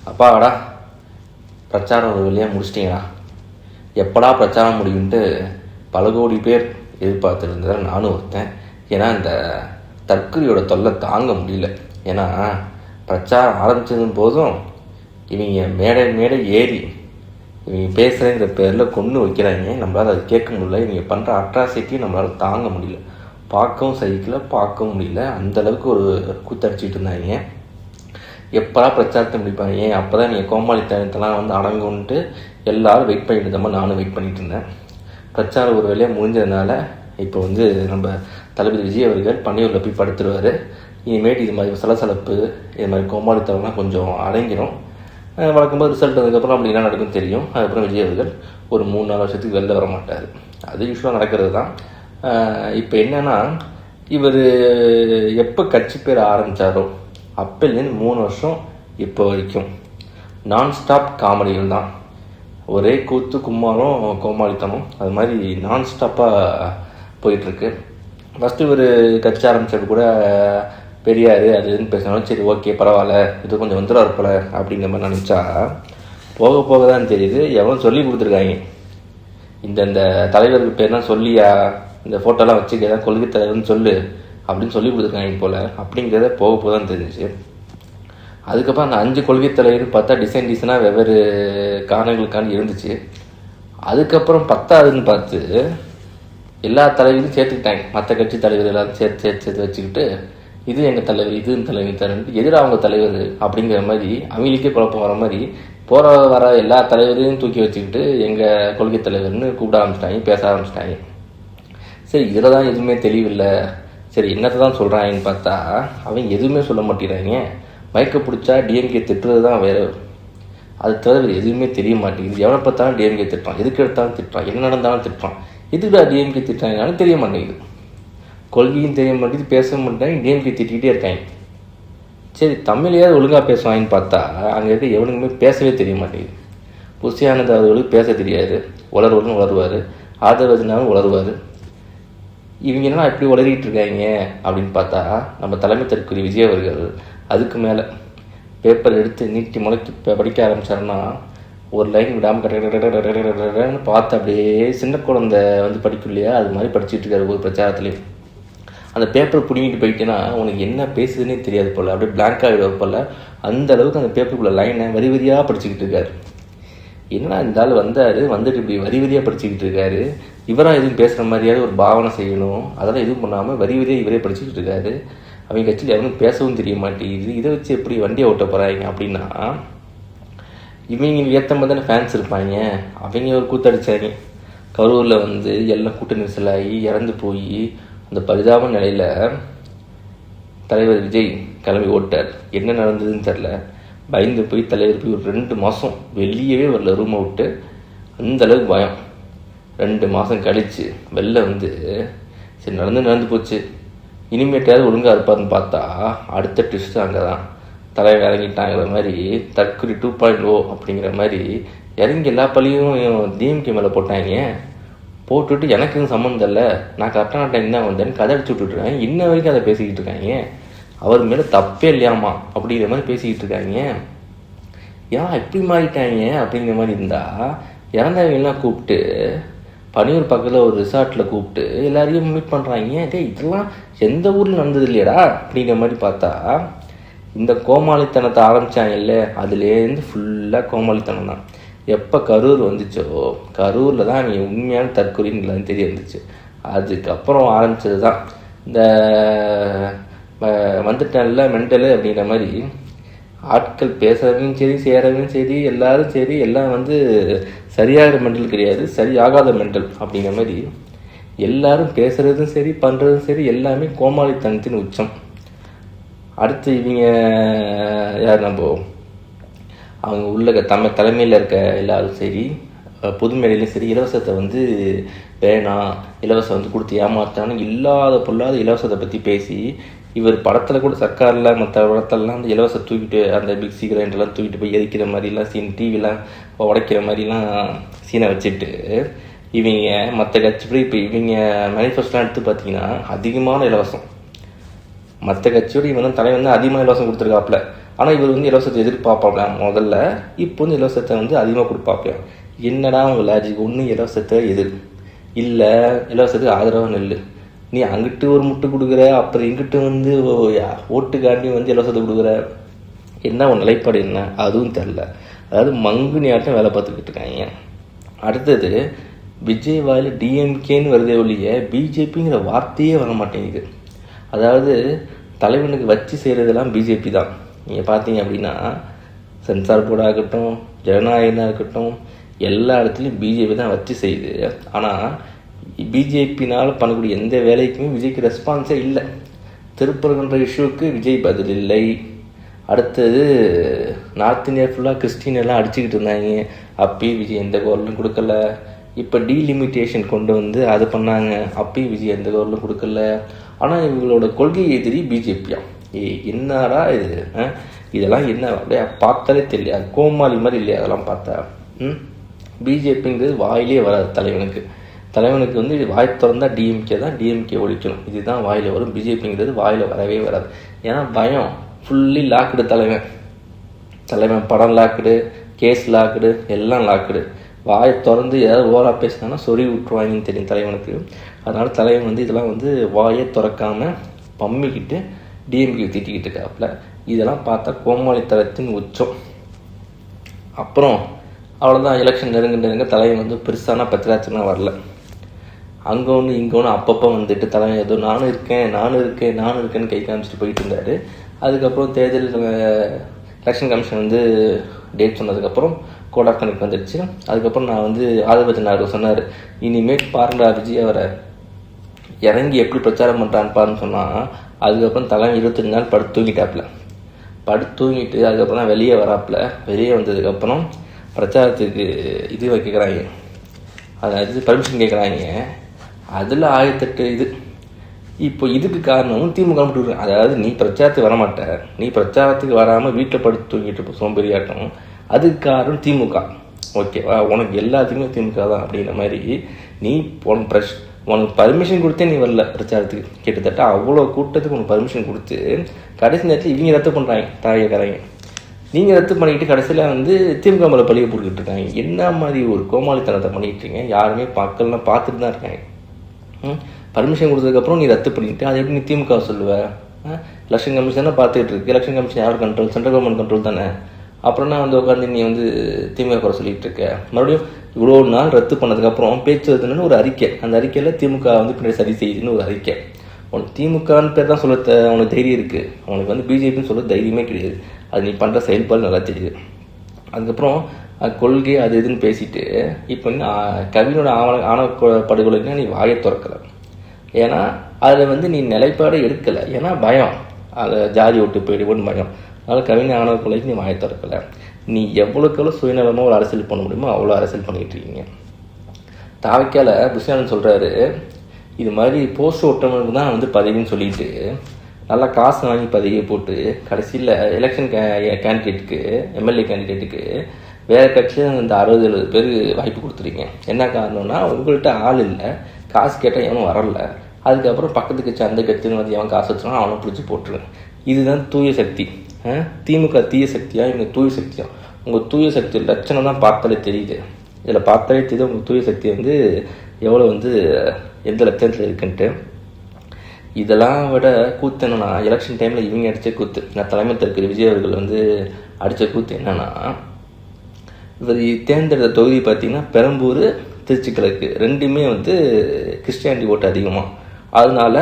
அப்பாடா பிரச்சாரம் ஒரு வழியாக முடிச்சிட்டிங்களா, எப்படா பிரச்சாரம் முடியும்ட்டு பல கோடி பேர் எதிர்பார்த்துருந்ததில் நானும் ஒருத்தன். ஏன்னா இந்த தற்கொலையோட தொல்லை தாங்க முடியல. ஏன்னா பிரச்சாரம் ஆரம்பிச்சதும் போதும் இவங்க மேடை ஏறி இவங்க பேசுகிறேங்கிற பேரில் கொண்டு வைக்கிறாங்க. நம்மளால் அது கேட்க முடியல. இவங்க பண்ணுற அட்ராசிட்டி நம்மளால் தாங்க முடியல, பார்க்கவும் சகிக்கல, பார்க்கவும் முடியல. அந்தளவுக்கு ஒரு கூத்தடிச்சிட்டு இருந்தாங்க. எப்போலாம் பிரச்சாரத்தை முடிப்பாங்க, அப்போ தான் நீங்கள் கோமாளித்தனத்தெல்லாம் வந்து அடங்குன்ட்டு எல்லோரும் வெயிட் பண்ணிட்டு இருந்தோம். நானும் வெயிட் பண்ணிகிட்டு இருந்தேன். பிரச்சாரம் ஒரு வேலையாக முடிஞ்சதுனால இப்போ வந்து நம்ம தளபதி விஜய் அவர்கள் பன்னியூரில் போய் படுத்துருவார். இனிமேட்டு இது மாதிரி சலசலப்பு, இது மாதிரி கோமாளித்தனம்லாம் கொஞ்சம் அடங்கிடும். வழக்கம்போது ரிசல்ட் வந்ததுக்கப்புறம் அப்படி என்ன நடக்குன்னு தெரியும். அதுக்கப்புறம் விஜய் அவர்கள் ஒரு 3-4 வருஷத்துக்கு வெளில வர மாட்டார். அது யூஸ்வலாக நடக்கிறது தான். இப்போ என்னென்னா, இவர் எப்போ கட்சி பேர் ஆரம்பித்தாரோ அப்போலேருந்து 3 வருஷம் இப்போ வரைக்கும் நான்ஸ்டாப் காமெடிகள் தான். ஒரே கூத்து கும்மாரம் கோமாளித்தனம் அது மாதிரி நான்ஸ்டாப்பாக போயிட்டுருக்கு. ஃபஸ்ட்டு இவர் கட்சி ஆரம்பித்தது கூட பெரியார் அதுன்னு பேசினாலும் சரி ஓகே பரவாயில்ல, இது கொஞ்சம் வந்துடுவார் போல அப்படிங்கிற மாதிரி நினச்சா, போக போக தான் தெரியுது எவன் சொல்லி கொடுத்துருக்காங்க. இந்த தலைவருக்கு பேர்லாம் சொல்லியா, இந்த ஃபோட்டோலாம் வச்சுக்க கொள்கை தலைவர்னு சொல்லு அப்படின்னு சொல்லி கொடுத்துருக்காங்க போல் அப்படிங்கிறத போக போக தான் தெரிஞ்சிச்சு. அதுக்கப்புறம் அந்த 5 கொள்கை தலைவர் பார்த்தா டிசைனாக வெவ்வேறு காரணங்களுக்காண்டி இருந்துச்சு. அதுக்கப்புறம் 10ஆவதுன்னு பார்த்து எல்லா தலைவரையும் சேர்த்துக்கிட்டாங்க. மற்ற கட்சி தலைவர் எல்லாரும் சேர்த்து வச்சுக்கிட்டு இது எங்கள் தலைவர், இது தலைவர் தலைவர் எதிராக அவங்க தலைவர் அப்படிங்கிற மாதிரி அவங்களுக்கே குழப்பம் வர மாதிரி வர எல்லா தலைவரையும் தூக்கி வச்சுக்கிட்டு எங்கள் கொள்கை தலைவர்னு கூப்பிட ஆரம்பிச்சிட்டாங்க, பேச ஆரம்பிச்சிட்டாங்க. சரி இதில் தான் எதுவுமே தெளிவில்லை, சரி என்னத்தை தான் சொல்கிறாங்கன்னு பார்த்தா அவங்க எதுவுமே சொல்ல மாட்டேங்கிறாங்க. மயக்க பிடிச்சா டிஎம்கே திட்டுறது தான் வேறு, அது தவிர எதுவுமே தெரிய மாட்டேங்குது. எவனை பார்த்தாலும் டிஎம்கே திட்டுறான், எதுக்கு எடுத்தாலும் திட்டுறான், என்ன நடந்தாலும் திட்டுறான். எதுக்குடா டிஎம்கே திட்டுறாங்கன்னு தெரிய மாட்டேங்குது. கொள்கையும் தெரிய மாட்டேங்குது, பேச மாட்டேங்க, டிஎம்கே திட்டிக்கிட்டே இருக்காங்க. சரி தமிழையாவது ஒழுங்காக பேசுவாங்கன்னு பார்த்தா அங்கே இருக்க எவனுக்குமே பேசவே தெரிய மாட்டேங்குது. புஷியானது அவர்களுக்கு பேச தெரியாது, உளருவதுன்னு உளருவார், ஆதரவதுனாலும் உளருவார். இவங்க என்ன எப்படி உளறிட்டு இருக்காங்க அப்படின்னு பார்த்தா நம்ம தலைமை தற்கொலை விஜய் அவர்கள் அதுக்கு மேலே பேப்பர் எடுத்து நீட்டி முளைக்கி படிக்க ஆரம்பித்தாருன்னா ஒரு லைன் விடாமல் கட்டன்னு பார்த்து அப்படியே சின்ன குழந்தை வந்து படிக்கும் இல்லையா, அது மாதிரி படிச்சுட்டு இருக்காரு ஒரு பிரச்சாரத்துலேயும். அந்த பேப்பர் பிடிங்கிட்டு போயிட்டேன்னா உனக்கு என்ன பேசுதுன்னே தெரியாது போல், அப்படியே பிளாங்காக ஆகிடுவார் போல். அந்த அளவுக்கு அந்த பேப்பருக்குள்ள லைனை வரி வரியாக படிச்சுக்கிட்டு இருக்காரு. என்னன்னா இந்த ஆள் வந்துட்டு இப்படி வரி வரியாக படிச்சுக்கிட்டு இருக்காரு. இவராக எதுவும் பேசுகிற மாதிரியாவது ஒரு பாவனை செய்யணும், அதெல்லாம் எதுவும் பண்ணாமல் வரி வரியாக இவரே படிச்சுக்கிட்டு இருக்காரு. அவங்க கட்சியில் எவனும் பேசவும் தெரிய மாட்டேங்குது. இதை வச்சு எப்படி வண்டியை ஓட்ட போகிறாங்க அப்படின்னா, இவங்களுக்கு ஏற்ற மாதிரி தானே ஃபேன்ஸ் இருப்பாங்க. அவங்க ஒரு கூத்தடிச்சாங்க. கரூரில் வந்து எல்லாம் கூட்ட நெரிசலாகி இறந்து போய் அந்த பரிதாப நிலையில் தலைவர் விஜய் கிளம்பி ஓட்டார். என்ன நடந்ததுன்னு தெரில, பயந்து போய் தலைவர் போய் ஒரு 2 மாதம் வெளியவே வரல, ரூமை விட்டு. அந்தளவுக்கு பயம். 2 மாதம் கழித்து வெளில வந்து சரி நடந்து போச்சு, இனிமேட்டாவது ஒழுங்காக இருப்பாருன்னு பார்த்தா அடுத்த ட்விஸ்ட்டு அங்கே தான். தலைவர் இறங்கிட்டாங்கிற மாதிரி தற்கொலை 2.0 அப்படிங்கிற மாதிரி இறங்கி எல்லா பள்ளியும் டிஎம்கே மேலே போட்டாங்க. போட்டுவிட்டு எனக்கு எதுவும் சம்மந்தம் இல்லை, நான் கரெக்டான டைம் தான் வந்தேன்னு கதை அடிச்சு விட்டுட்ருக்காங்க. இன்ன வரைக்கும் அதை பேசிக்கிட்டு இருக்காங்க. அவர் மேலே தப்பே இல்லையாமா அப்படிங்கிற மாதிரி பேசிக்கிட்டு இருக்காங்க. ஏன் இப்படி மாறிட்டாங்க அப்படிங்கிற மாதிரி இருந்தால் இறந்தவங்கெல்லாம் கூப்பிட்டு பனியூர் பக்கத்தில் ஒரு ரிசார்ட்டில் கூப்பிட்டு எல்லாரையும் மீட் பண்ணுறாங்க. இதெல்லாம் எந்த ஊரில் நடந்தது இல்லையடா அப்படிங்கிற மாதிரி பார்த்தா இந்த கோமாளித்தனத்தை ஆரம்பித்தாங்க இல்லை, அதுலேருந்து ஃபுல்லாக கோமாளித்தனம் தான். எப்போ கரூர் வந்துச்சோ கரூரில் தான் அவங்க உண்மையான தற்கொலைன்னு தெரிய வந்துச்சு. அதுக்கப்புறம் ஆரம்பித்தது தான் இந்த வந்துட்டல்ல மென்டலு அப்படிங்கிற மாதிரி ஆட்கள் பேசுறவங்க சரி செய்கிறவங்க சரி எல்லாரும் சரி எல்லாம் வந்து சரியாகிற மென்டல் கிடையாது, சரியாகாத மென்டல் அப்படிங்கிற மாதிரி எல்லாரும் பேசுகிறதும் சரி பண்ணுறதும் சரி எல்லாமே கோமாளித்தனத்தின் உச்சம். அடுத்து இவங்க யார், நம்ம அவங்க உள்ள தலைமையில் இருக்க எல்லாரும் சரி பொது மேடையிலையும் சரி இலவசத்தை வந்து வேணாம், இலவசம் வந்து கொடுத்து ஏமாத்தானு இல்லாத பொல்லாத இலவசத்தை பற்றி பேசி இவர் படத்தில் கூட சர்க்காரில் மற்ற படத்தெல்லாம் அந்த இலவசம் தூக்கிட்டு அந்த மிக்ஸி கிரைண்டர்லாம் தூக்கிட்டு போய் எரிக்கிற மாதிரிலாம் சீன், டிவிலாம் உடைக்கிற மாதிரிலாம் சீனை வச்சுட்டு இவங்க மற்ற கட்சிப்படி இப்போ இவங்க மேனிஃபெஸ்டோலாம் எடுத்து பார்த்தீங்கன்னா அதிகமான இலவசம், மற்ற கட்சியோடு இவன் தலைவன் வந்து அதிகமாக இலவசம் கொடுத்துருக்காப்புல. ஆனால் இவர் வந்து இலவசத்தை எதிர்பார்ப்பாங்க முதல்ல. இப்போ வந்து இலவசத்தை வந்து அதிகமாக கொடுப்பாங்க. என்னடா அவங்க லாஜிக்? ஒன்று இலவசத்தை எதிர், இல்லை இலவசத்துக்கு ஆதரவாக நெல். நீ அங்கிட்டு ஒரு முட்டு கொடுக்குற, அப்புறம் இங்கிட்டு வந்து ஓட்டுக்காண்டி வந்து இலவசத்தை கொடுக்குற. என்ன உன் நிலைப்பாடு என்ன? அதுவும் தெரில. அதாவது மங்குனியாட்டம் வேலை பார்த்துக்கிட்டு இருக்காங்க. அடுத்தது விஜய் வாயில் டிஎம்கேன்னு வருதே ஒழிய பிஜேபிங்கிற வார்த்தையே வர மாட்டேங்குது. அதாவது தலைவனுக்கு வச்சு செய்கிறதெல்லாம் பிஜேபி தான். நீங்கள் பார்த்தீங்க அப்படின்னா சென்சார் போர்டாக இருக்கட்டும், ஜனநாயகனாக இருக்கட்டும், எல்லா இடத்துலையும் பிஜேபி தான் வச்சு செய்யுது. ஆனால் பிஜேபினால் பண்ணக்கூடிய எந்த வேலைக்குமே விஜய்க்கு ரெஸ்பான்ஸே இல்லை. திருப்பரங்குன்ற இஷ்யூவுக்கு விஜய் பதில் இல்லை. அடுத்தது நார்த் இந்தியா ஃபுல்லாக கிறிஸ்டின் எல்லாம் அடிச்சுக்கிட்டு இருந்தாங்க, அப்பயும் விஜய் எந்த குரலும் கொடுக்கல. இப்போ டீலிமிட்டேஷன் கொண்டு வந்து அது பண்ணாங்க, அப்பயும் விஜய் எந்த குரலும் கொடுக்கல. ஆனால் இவங்களோட கொள்கை எதிரி பிஜேபியா? என்னடா இது? இதெல்லாம் என்ன அப்படியே பார்த்தாலே தெரியல, கோமாளி மாதிரி இல்லையா அதெல்லாம் பார்த்தா? பிஜேபிங்கிறது வாயிலே வராது தலைவனுக்கு. தலைவனுக்கு வந்து வாய் திறந்தால் டிஎம்கே தான், டிஎம்கே ஒழிக்கணும், இதுதான் வாயில் வரும். பிஜேபிங்கிறது வாயில் வரவே வராது. ஏன்னா பயம். ஃபுல்லி லாக்குடு தலைவன் படம் லாக்குடு, கேஸ் லாக்குடு, எல்லாம் லாக்குடு. வாயை திறந்து ஏதாவது ஓரா பேசினான்னா சொறி விட்டுருவாங்கன்னு தெரியும் தலைவனுக்கு. அதனால் தலைவன் வந்து இதெல்லாம் வந்து வாயை திறக்காமல் பம்மிக்கிட்டு டிஎம்கே திட்டிக்கிட்டு இருக்காப்புல. இதெல்லாம் பார்த்தா கோமாளித்தனத்தின் உச்சம். அப்புறம் அவ்வளோதான், எலெக்ஷன் நெருங்க தலைவன் வந்து பெருசான பிரச்சனை வரல. அங்கே ஒன்று இங்கே ஒன்று அப்பப்போ வந்துட்டு தலைவன் ஏதோ நானும் இருக்கேன்னு கை காமிச்சிட்டு போயிட்டு இருந்தார். அதுக்கப்புறம் தேர்தல் எலெக்ஷன் கமிஷன் வந்து டேட் சொன்னதுக்கப்புறம் கோட் ஆஃப் கனெக்ட் வந்துடுச்சு. அதுக்கப்புறம் நான் வந்து ஆதிபத்தியநாதர் சொன்னார், இனிமேல் பாருங்கடா விஜய் அவரை இறங்கி எப்படி பிரச்சாரம் பண்ணுறான்னு பாருன்னு சொன்னால். அதுக்கப்புறம் தலைவன் 25 நாள் படுத்து தூங்கிட்டு அதுக்கப்புறம் தான் வெளியே வராப்பில். வெளியே வந்ததுக்கப்புறம் பிரச்சாரத்துக்கு இது கேட்குறாங்க, அதாவது பர்மிஷன் கேட்குறாங்க. அதில் 1008 இது. இப்போ இதுக்கு காரணமும் திமுக மட்டும். அதாவது நீ பிரச்சாரத்துக்கு வரமாட்ட, நீ பிரச்சாரத்துக்கு வராமல் வீட்டில் படுத்து தூங்கிட்டு இப்போ சோம்பேறியாட்டம், அதுக்கு காரணம் திமுக. ஓகேவா? உனக்கு எல்லாத்துக்குமே திமுக தான் அப்படிங்கிற மாதிரி நீ உனக்கு பர்மிஷன் கொடுத்தே நீ வரல பிரச்சாரத்துக்கு. கிட்டத்தட்ட அவ்வளோ கூட்டத்துக்கு உனக்கு பர்மிஷன் கொடுத்து கடைசி நேரத்தில் இவங்க ரத்து பண்ணுறாங்க, தாயக்காரங்க. நீங்கள் ரத்து பண்ணிக்கிட்டு கடைசியில் வந்து திமுக மேலே பழியை போட்டுக்கிட்டு இருக்காங்க. என்ன மாதிரி ஒரு கோமாளித்தனத்தை பண்ணிக்கிட்டு இருக்கீங்க? யாருமே மக்கள்லாம் பார்த்துட்டு தான் இருக்காங்க. பர்மிஷன் கொடுத்ததுக்கப்புறம் நீ ரத்து பண்ணிட்டு அதை எப்படி நீ திமுக சொல்லுவேன்? எலெக்ஷன் கமிஷன் தான் பார்த்துக்கிட்டு இருக்கு. எலெக்ஷன் கமிஷன் யார் கண்ட்ரோல்? சென்ட்ரல் கவர்மெண்ட் கண்ட்ரோல் தானே. அப்புறம்னா வந்து உட்காந்து நீ வந்து திமுக குறை சொல்லிகிட்டு இருக்க. மறுபடியும் இவ்வளோ நாள் ரத்து பண்ணதுக்கப்புறம் பேச்சு வருதுன்னு ஒரு அறிக்கை, அந்த அறிக்கையில் திமுக வந்து பின்னாடி சரி செய்யுதுன்னு ஒரு அறிக்கை. உனக்கு திமுகன்னு பேர் தான் சொல்ல உனக்கு தைரியம் இருக்குது, உனக்கு வந்து பிஜேபின்னு சொல்ல தைரியமே கிடையாது. அது நீ பண்ணுற செயல்பாடு நல்லா தெரியுது. அதுக்கப்புறம் கொள்கை அது இதுன்னு பேசிட்டு இப்போ கவினோட ஆணவ படுகொலைக்கு நீ வாயை திறக்கலை. ஏன்னா அதில் வந்து நீ நிலைப்பாடு எடுக்கலை. ஏன்னா பயம், அதை ஜாதி ஓட்டு போயிடுவோன்னு பயம். அதனால் கவிஞ ஆணவ கொலைக்கு நீ வாயை திறக்கலை. நீ எவ்வளோக்கு எவ்வளோ சுயநலமாக ஒரு அரசியல் பண்ண முடியுமோ அவ்வளோ அரசியல் பண்ணிக்கிட்டு இருக்கீங்க. தாவைக்கால புஷானன் சொல்கிறாரு, இது மாதிரி போஸ்ட் ஓட்டவனுக்கு தான் வந்து பதவின்னு சொல்லிட்டு நல்லா காசு வாங்கி பதவியை போட்டு கடைசியில் எலெக்ஷன் கேண்டிடேட்டுக்கு, எம்எல்ஏ கேண்டிடேட்டுக்கு வேறு கட்சியில் இந்த 60-70 பேர் வாய்ப்பு கொடுத்துருக்கீங்க. என்ன காரணம்னா உங்கள்கிட்ட ஆள் இல்லை, காசு கேட்டால் எவனும் வரல. அதுக்கப்புறம் பக்கத்து கட்சி அந்த கட்சின்னு வந்து எவன் காசு வச்சுனா அவனை பிடிச்சி போட்டுருங்க. இதுதான் தூய சக்தி. திமுக தீய சக்தியா, இவங்க தூய சக்தியா? உங்கள் தூய சக்தி லட்சணம் தான் பார்த்தாலே தெரியுது. இதில் பார்த்தாலே தெரியுது உங்கள் தூய சக்தி வந்து எவ்வளோ வந்து எந்த லட்சணத்தில் இருக்குன்ட்டு. இதெல்லாம் விட கூத்து என்னன்னா, எலெக்ஷன் டைமில் இவங்க அடித்த கூத்து, நான் தலைமை தற்கிற விஜய் அவர்கள் வந்து அடித்த கூத்து என்னன்னா, இவர் தேர்ந்தெடுத்த தொகுதி பார்த்திங்கன்னா பெரம்பூர், திருச்சி கிழக்கு ரெண்டுமே வந்து கிறிஸ்டியானிட்டி ஓட்டு அதிகமாக. அதனால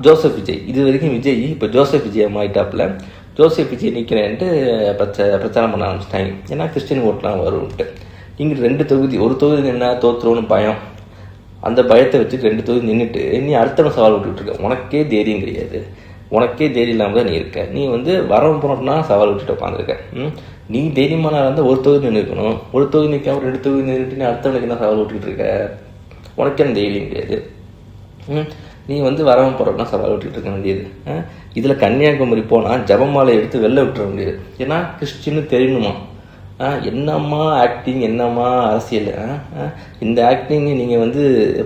ஜோசப் விஜய், இது வரைக்கும் விஜய் இப்போ ஜோசப் விஜய் ஆகிட்டாப்புல. ஜோசப் விஜய் நிற்கிறேன்ட்டு பிரச்சாரம் பண்ண ஆரம்பிச்சிட்டாங்க. ஏன்னா கிறிஸ்டின் ஓட்டெலாம் வரும்ன்ட்டு. இங்கே 2 தொகுதி, ஒரு தொகுதி என்ன தோற்றுறோன்னு பயம். அந்த பயத்தை வச்சுட்டு 2 தொகுதி நின்றுட்டு நீ அடுத்தவன் சவால் விட்டுருக்க. உனக்கே தைரியம் கிடையாது, உனக்கே தைரியம் இல்லாமல் தான் நீ இருக்க. நீ வந்து வரவன் போனோம்னா சவால் விட்டுட்டு உட்காந்துருக்க. நீ தைரியமான இருந்தால் ஒரு தொகுதி நின்று இருக்கணும், ஒரு தொகுதி நிற்காம 2 தொகுதி நின்றுட்டு நீ அடுத்தவனுக்கு என்ன சவால் விட்டுக்கிட்டு இருக்க? உனக்கே அந்த தைரியம் கிடையாது. நீ வந்து வரவன் போகிறோம்னா சவால் விட்டுக்கிட்டு இருக்க வேண்டியது. இதில் கன்னியாகுமரி போனால் ஜபமாலை எடுத்து வெளில விட்டுற வேண்டியது. ஏன்னா கிறிஸ்டின்னு தெரியணுமா? என்னம்மா ஆக்டிங், என்னம்மா அரசியல்? இந்த ஆக்டிங் நீங்கள் வந்து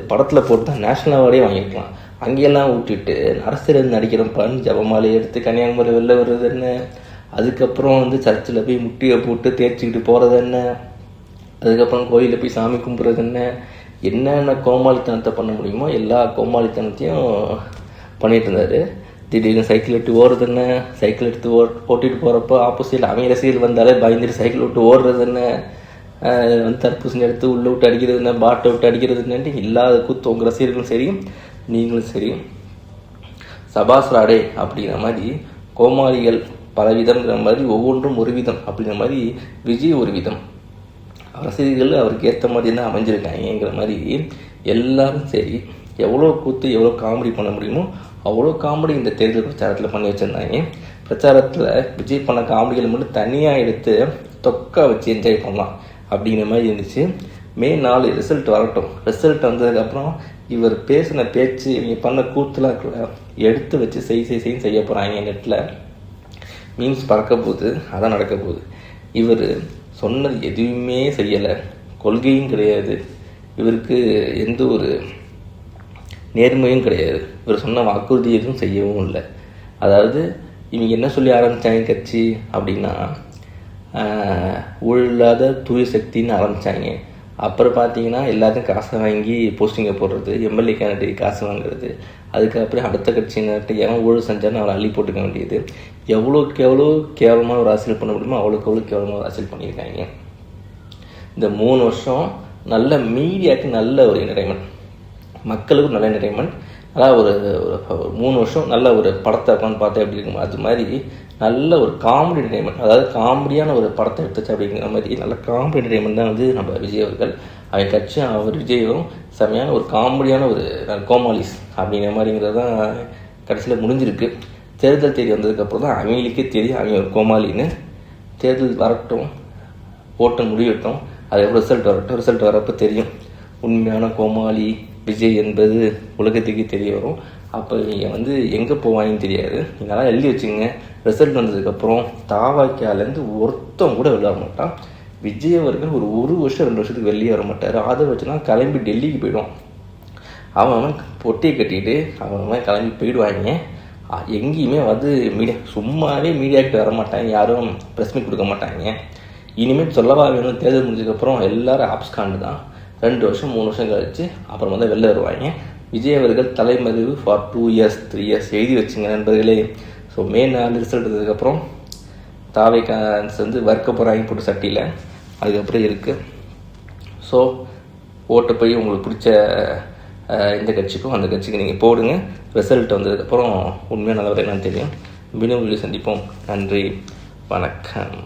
படத்தில் போட்டு தான் நேஷ்னல் அவார்டே வாங்கிக்கலாம். அங்கெல்லாம் விட்டுட்டு அரசியல் நடிக்கிறப்பான்னு ஜபமாலை எடுத்து கன்னியாகுமரி வெளில வர்றது என்ன? அதுக்கப்புறம் வந்து சர்ச்சில் போய் முட்டியை போட்டு தேய்ச்சிக்கிட்டு போகிறது என்ன, அதுக்கப்புறம் கோயிலில் போய் சாமி கும்பிட்றது என்னென்ன கோமாளித்தனத்தை பண்ண முடியுமோ எல்லா கோமாளித்தனத்தையும் பண்ணிகிட்டு இருந்தார். திடீர்னு சைக்கிள் விட்டு ஓடுறது என்ன, சைக்கிள் எடுத்து ஓட்டிகிட்டு போகிறப்போ ஆப்போசிட்டில் அவங்க ரசிகர்கள் வந்தாலே பயந்துட்டு சைக்கிள் விட்டு ஓடுறது என்ன, வந்து தர்பூசணி எடுத்து உள்ளே விட்டு அடிக்கிறது என்ன, பாட்டை விட்டு அடிக்கிறது என்னன்ட்டு இல்லாத கூத்து உங்கள் ரசிகர்களும் சரி நீங்களும் சரி. சபாஸ் ராடே அப்படிங்கிற மாதிரி கோமாளிகள் பலவிதம்ங்கிற மாதிரி ஒவ்வொன்றும் ஒரு விதம் அப்படிங்கிற மாதிரி விஜய் ஒரு விதம், ரசிகர்கள் அவருக்கு ஏற்ற மாதிரி தான் அமைஞ்சிருக்காங்கிற மாதிரி எல்லாரும் சரி எவ்வளோ கூத்து எவ்வளோ காமெடி பண்ண முடியுமோ அவ்வளோ காமெடி இந்த தேர்தல் பிரச்சாரத்தில் பண்ணி வச்சுருந்தாங்க. பிரச்சாரத்தில் விஜய் பண்ண காமெடிகளை மட்டும் தனியாக எடுத்து தொக்கா வச்சு என்ஜாய் பண்ணலாம் அப்படிங்கிற மாதிரி இருந்துச்சு. மே 4 ரிசல்ட் வரட்டும், ரிசல்ட் வந்ததுக்கப்புறம் இவர் பேசின பேச்சு இவங்க பண்ண கூத்துலாம் எடுத்து வச்சு செய்ய போகிறாங்க. நெட்டில் மீன்ஸ் பறக்க போகுது, அதான் நடக்க போகுது. இவர் சொன்னது எதுவுமே செய்யலை, கொள்கையும் கிடையாது, இவருக்கு எந்த ஒரு நேர்மையும் கிடையாது, இவர் சொன்ன வாக்குறுதி எதுவும் செய்யவும் இல்லை. அதாவது இவங்க என்ன சொல்லி ஆரம்பித்தாங்க கட்சி அப்படின்னா ஊழலாத தூய சக்தின்னு ஆரம்பித்தாங்க. அப்புறம் பார்த்தீங்கன்னா எல்லாத்தையும் காசை வாங்கி போஸ்டிங்கை போடுறது, எம்எல்ஏ கேண்டிடேட் காசு வாங்குறது, அதுக்கப்புறம் அடுத்த கட்சியினர்கிட்ட எவன் ஊழல் செஞ்சான்னு அவரை அள்ளி போட்டுக்க வேண்டியது. எவ்வளோக்கு எவ்வளோ கேவலமாக ஒரு அரசியல் பண்ண முடியுமோ அவ்வளோக்கு எவ்வளோ கேவலமாக ஒரு அரசியல் பண்ணியிருக்காங்க. இந்த 3 வருஷம் நல்ல மீடியாவுக்கு நல்ல ஒரு என்டர்டைன்மெண்ட், மக்களுக்கும் நல்ல என்டர்டைன்மெண்ட். அதாவது ஒரு 3 வருஷம் நல்ல ஒரு படத்தை உட்காந்து பார்த்தேன் அப்படி இருக்கும். அது மாதிரி நல்ல ஒரு காமெடி என்டர்டைன்மெண்ட், அதாவது காமெடியான ஒரு படத்தை எடுத்துச்சு அப்படிங்கிற மாதிரி நல்ல காமெடி என்டர்டைன்மெண்ட் தான் வந்து நம்ம விஜய் அவர்கள். அவங்க கட்சியும் அவர் விஜயும் செம்மையான ஒரு காமெடியான ஒரு கோமாளிஸ் அப்படிங்கிற மாதிரிங்கிறது தான் கடைசியில் முடிஞ்சிருக்கு. தேர்தல் தேதி வந்ததுக்கப்புறம் தான் அவங்களுக்கே தெரியும் அவங்க ஒரு கோமாளின்னு. தேர்தல் வரட்டும், ஓட்டம் முடியட்டும், அது எவ்வளோ ரிசல்ட் வரட்டும், ரிசல்ட் வரப்போ தெரியும் உண்மையான கோமாளி விஜய் என்பது உலகத்துக்கு தெரிய வரும். அப்போ நீங்கள் வந்து எங்கே போவாங்கன்னு தெரியாது. நீங்களாம் எழுதி வச்சுங்க. ரிசல்ட் வந்ததுக்கப்புறம் தாவாக்கியாலேருந்து ஒருத்தம் கூட வெளியே வர மாட்டான். விஜய் அவர்கள் ஒரு வருஷம் 2 வருஷத்துக்கு வெளியே வர மாட்டார். அதை வச்சுனா கிளம்பி டெல்லிக்கு போயிடுவான். அவன் பொட்டியை கட்டிட்டு அவன் கிளம்பி போயிடுவாங்க. எங்கேயுமே வந்து மீடியா சும்மாவே மீடியாவுக்கு வர மாட்டாங்க, யாரும் ப்ரெஸ் மீட் கொடுக்க மாட்டாங்க. இனிமேல் சொல்லவா வேணும், தேர்தல் முடிஞ்சதுக்கப்புறம் எல்லோரும் ஆப்ஸ்காண்டு தான். 2 வருஷம் 3 வருஷம் கழிச்சு அப்புறம் வந்து வெளில வருவாங்க. விஜய் அவர்கள் தலைமறைவு ஃபார் 2 இயர்ஸ் 3 இயர்ஸ் எழுதி வச்சுங்க நண்பர்களே. ஸோ மே 4 ரிசல்ட் எடுத்ததுக்கப்புறம் தாவை வந்து வறுக்க போகிறாங்க போட்டு சட்டியில், அதுக்கப்புறம் இருக்குது. ஸோ ஓட்டு போய் உங்களுக்கு பிடிச்ச இந்த கட்சிக்கும் அந்த கட்சிக்கு நீங்கள் போடுங்க. ரிசல்ட் வந்ததுக்கப்புறம் உண்மையாக நல்ல என்னன்னு தெரியும். மீண்டும் வீடியோ சந்திப்போம். நன்றி, வணக்கம்.